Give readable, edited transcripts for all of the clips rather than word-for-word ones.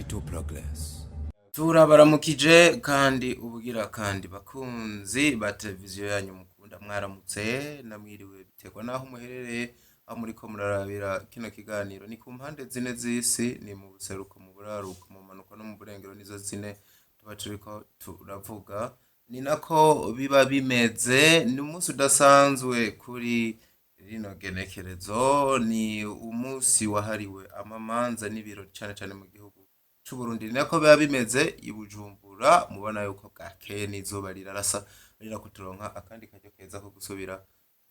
to progress. Turabaramukije kandi ubugira kandi bakunzi ba televiziyo yanyu mukunda mwaramutse namwiriwe biterwa naho muherereye aho muriko murarabira kino kiganiro ni ku mpande zine z'isi ni mu buseruko mu buraruko mu manuko no mu burengero nizo zine tuba turiko turavuga ni nako biba bimeze ni umunsi udasanzwe kuri rino genekerezo ni umunsi wahariwe amamanza n'ibiro cyane cyane mu gihugu c'u Burundi nako biba bimeze i Bujumbura mubona yuko bwakeye n'izuba rirarasa rira kuturonka akandi karyo keza ko gusubira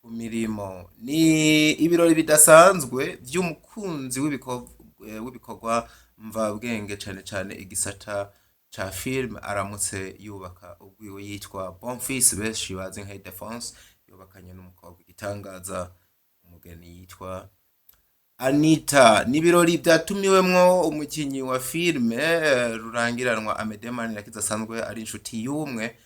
ku mirimo ni ibirori bidasanzwe vy'umukunzi w'ibikorwa mvabwenge cyane cyane igisata cha film aramutse yubaka ubwiwe yitwa Bonfils benshi bazi nka ILDEPHONSE yubakanye n'umukobwa igitangaza umugeni yitwa ANITHA nibirori byatumiwemwo umukinyi wa filme rurangiranwa Amedemani nakizasanzwe ari inshuti y'umwe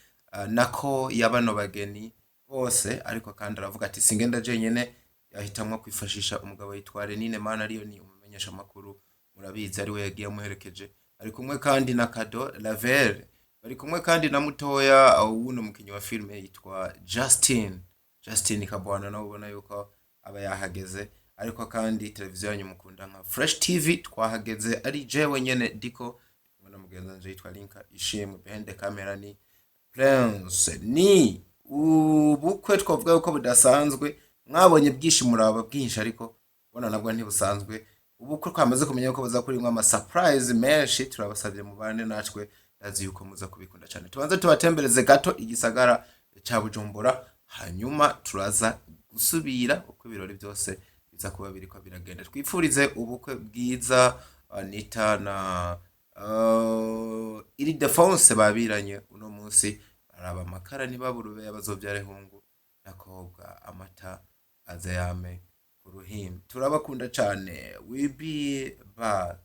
nako yabano bageni bose ariko kandi aravuga ati singenda je nyene yahitamwe kwifashisha umugabo yitware nine mana ariyo ni umumenyesha makuru murabizi ari we yagiye muherekeje ari kumwe kandi na Kado Lavere bari kumwe kandi na mutoya wuno mukinyi wa filme yitwa Justin Kabwana nawe ubona yuko aba yahageze ariko kandi televiziyo yanyu mukunda nka Fresh TV twahageze ari jewe nyene diko mwana mugenza nje yitwa Linka ishimwe behind the camera ni Prince ni ubukwe twavuga yuko budasanzwe mwabonye bwishi muraba bwinshi ariko bona nabwo ntibusanzwe ubukwe twamaze kumenya ko buza kurimwa ama surprise menshi turabasabye mu bane natwe ndazi yuko muza kubikunda cyane tubanze tubatembereze gato igisagara ca Bujumbura hanyuma turaza gusubira uko ibirori byose biza kuba biriko biragenda twipfurize ubukwe bwiza ANITHA na ILDEPHONSE babiranye uno munsi baraba amakara nibaburube yabazovyare hungu nakobwa amata azayame ku ruhimbi turabakunda cyane we be back.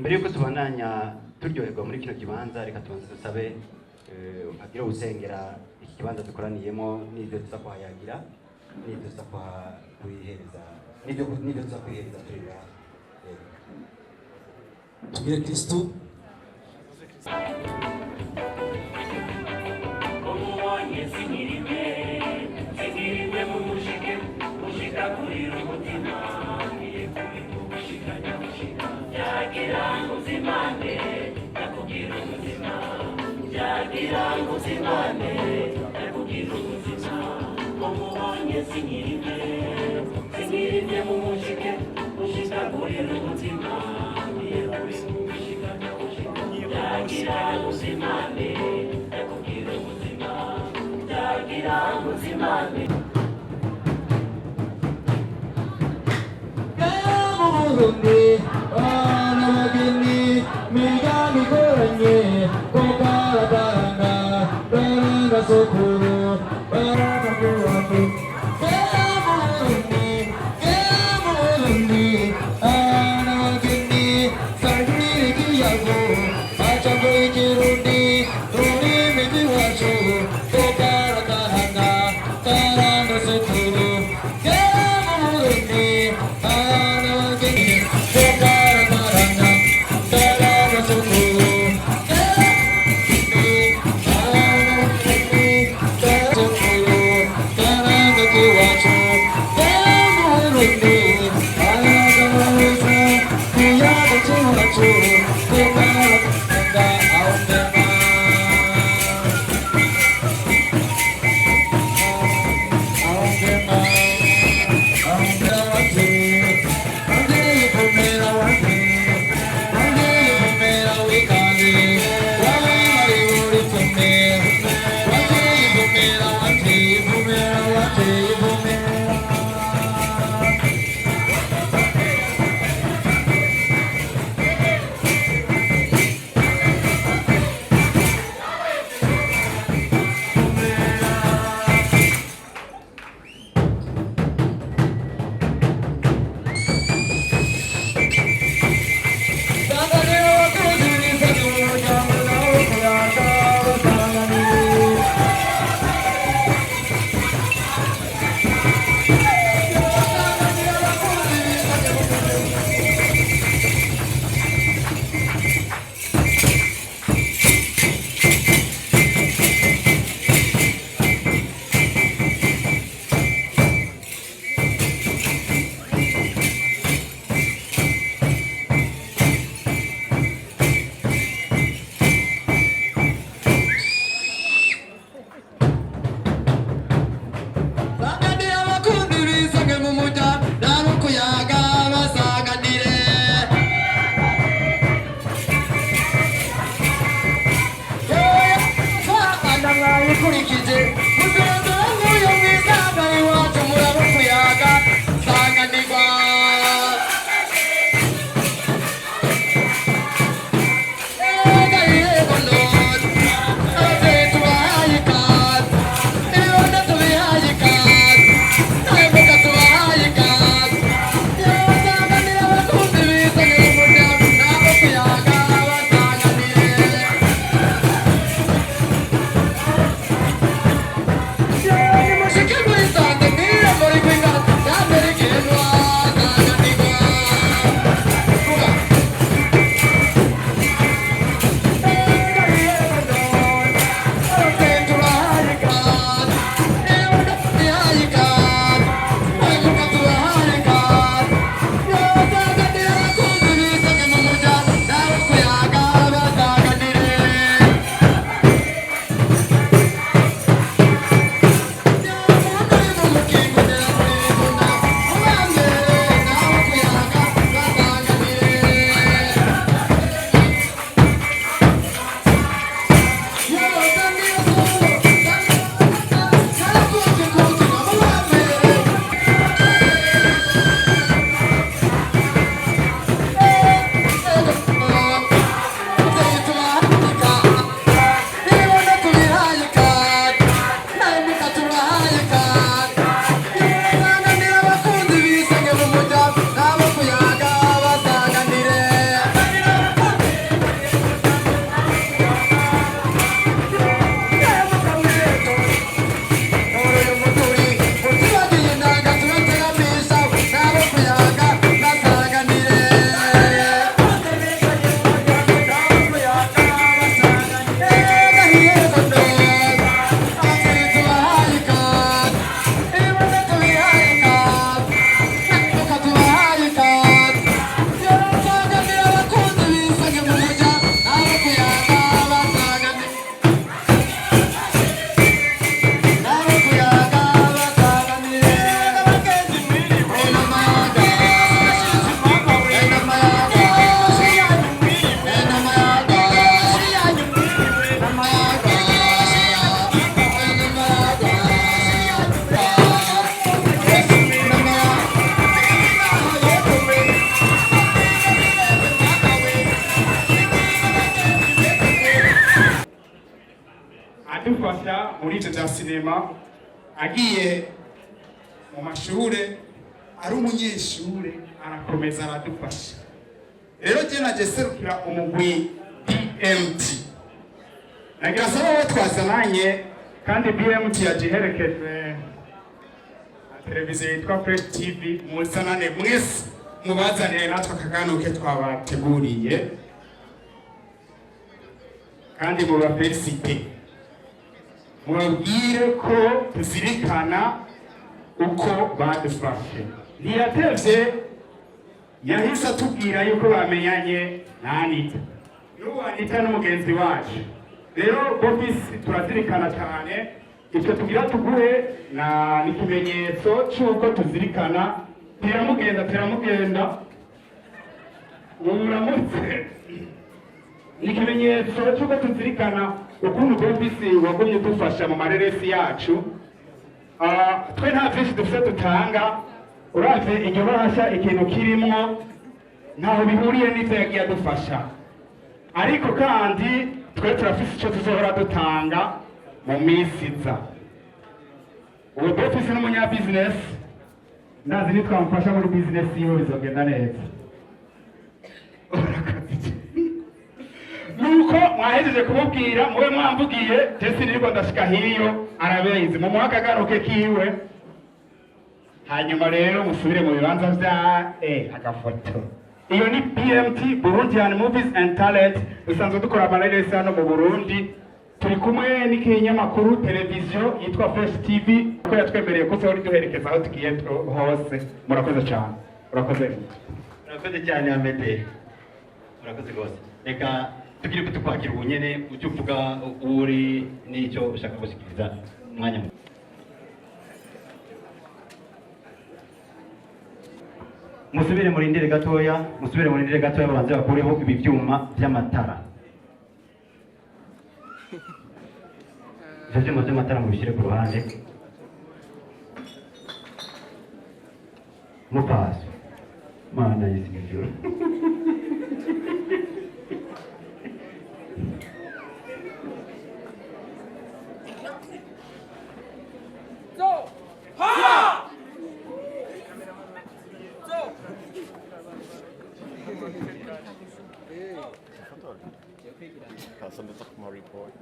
imbere yuko tubandanya turyoherwa muri kino kibanza reka tubanze dusabe agira usengera iki kibanza dukoraniyemo n'ibyo tuza kuhayagira n'ibyo tuza kuyihereza n'ibyo tuza kwihereza turi ngaha tugire Kristo umubonye sinirime mu mushike mushika kuri umutima ngiye kuri mushikanya mushika byagira nguzimane nakubwira ubuzima byagira nguzimane nakubwira ubuzima umubonye sinirime mu mushike mushika kuri umutima ngiye kuri mushikanya mushika byagira nguzimane nakubwira ubuzima byagira nguzimane Burundi abageni migambi ikoranye kugaragara baranga sokuru baranga Burundi abageni sagiri kiyago acambo ikirundi ururimi rw'iwacu kugaragara baranga sokuru muri ivyo vya sinema agiye mu mashure ari umunyeshure arakomeza aradufasha. Rero je naje serukira umugwi BMT nagira saba abo twazananye kandi BMT yajiherekeje televiziyo yitwa Fresh TV muzanane mwese mubazanire natwe akaganuke twabateguriye kandi mubafelicite mubabwire ko tuzirikana uko badufashe. Ntiyatevye yahise atubwira yuko bamenyanye na Anita. N'ubu Anita n'umugenzi wacu. Rero bofisi turazirikana cyane icyo tugira tuguhe na n'ikimenyetso cy'uko tuzirikana. Teramugenda uramutse n'ikimenyetso cy'uko tuzirikana ukuntu bofisi wagumye dufasha mu mareresi yacu. Twe nta byinshi dufite dutanga uravye iryo bahasha ikintu kirimwo ntaho bihuriye n'ivyo yagiye adufasha, ariko kandi twe turafise ico tuzohora dutanga mu misi iza. Uwo bofisi n'umunyabizinesi ndazi nitwamufasha muri bizinesi yiwe bizogenda neza. Nuko mwahejeje kumubwira mube mwamvugiye tesi niriko ndashika hiyo arabeyizi mumuha akagaruke kiwe, hanyuma rero musubire mu bibanza vya agafoto. Iyo ni BMT Burundian Movies and Talent, dusanzwe dukora amareresi hano mu Burundi. Turi kumwe n'ikinyamakuru televiziyo yitwa Fresh TV ko yatwemereye ko se duherekeza aho tugiye hose. Murakoze cyane. Murakoze cyane Amede. Murakoze gose. Reka tugire ko tukwakira ubunyene ucyo uvuga uri n'icyo ushaka gushikiriza umwanya. Musubire murindire gatoya babanze bakureho ibi byuma by'amatara. Ivyo byuma by'amatara mubishyire ku ruhande. Mupaso. Mana y'isijuru. Kasam itu mau report.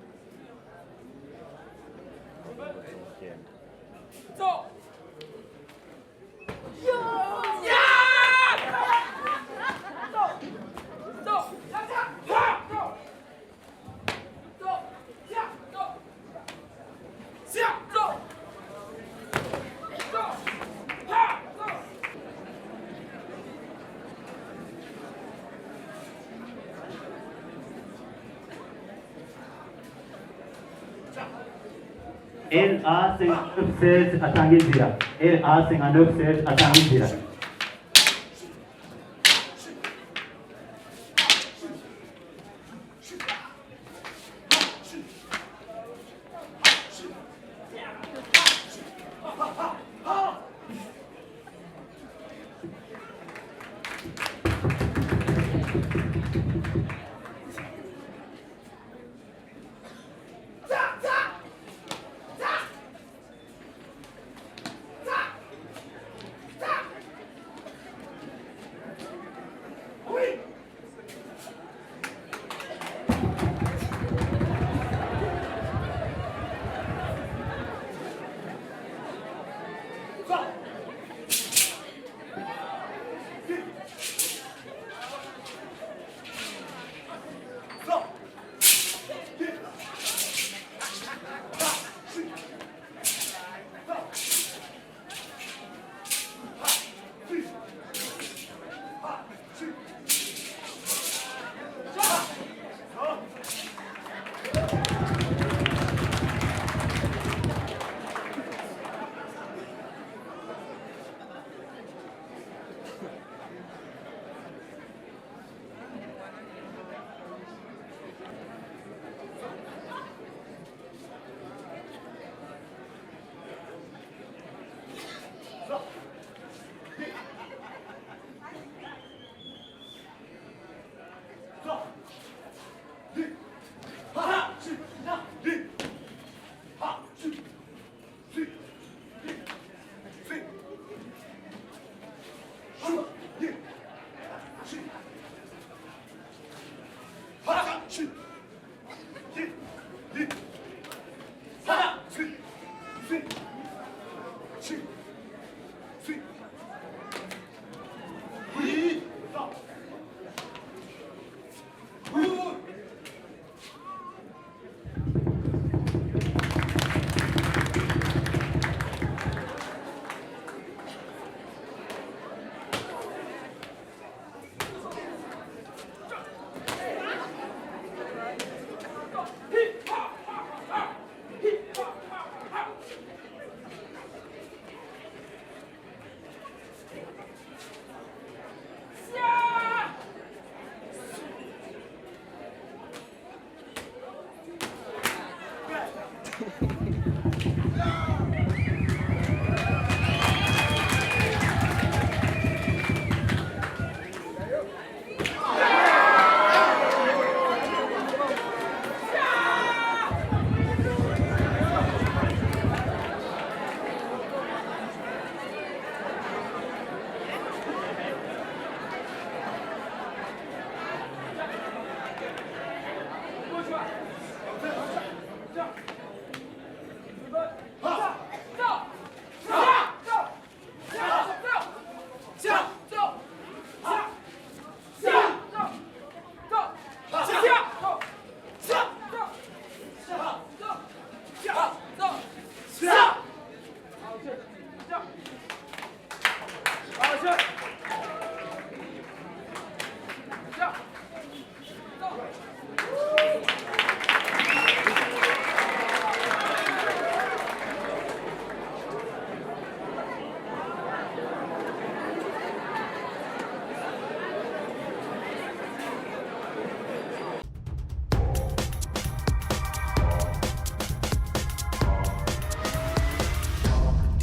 LA59 atangira. LA59 atangira.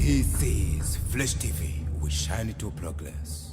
This is Flash TV. We shine to progress.